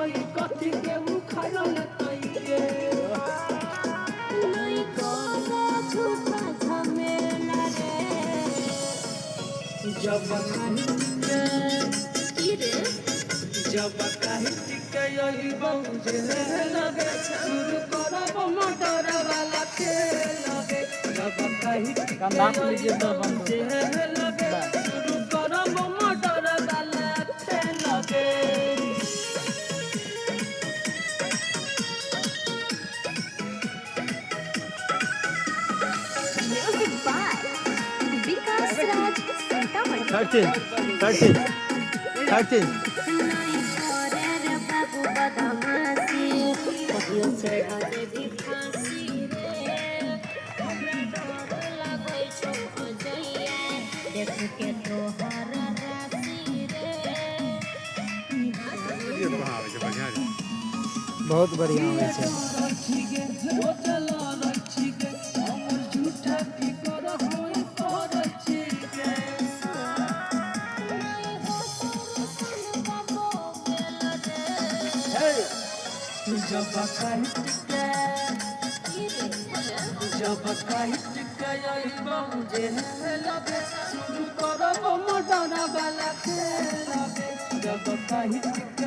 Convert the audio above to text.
होई कथी के मुखायो न तइके नहीं कोनो झूठा झमेला रे जब कहीं टिके यही बहुजे लगे शुरू करब मोटर वाला खेल लगे जब कहीं टिके यही बहुजे लगे शुरू करब मोटर वाला खेल लगे म्यूजिक बाय विकास राज सीतामढ़ी 13 नहीं करे रे बाबू बदमाशी कहियो से हटे भी फांसी रे हमरा डर लागै छौ अजैया देख के तोहर राशि रे बहुत बढ़िया होय छै रखी गे ओ चला रखी गे हमर झूठा की कर होई तो रखी गे जब कहीं टिके यही बहुजे लगे शुरू करब मोटर वाला खेल लगे जब कहीं टिके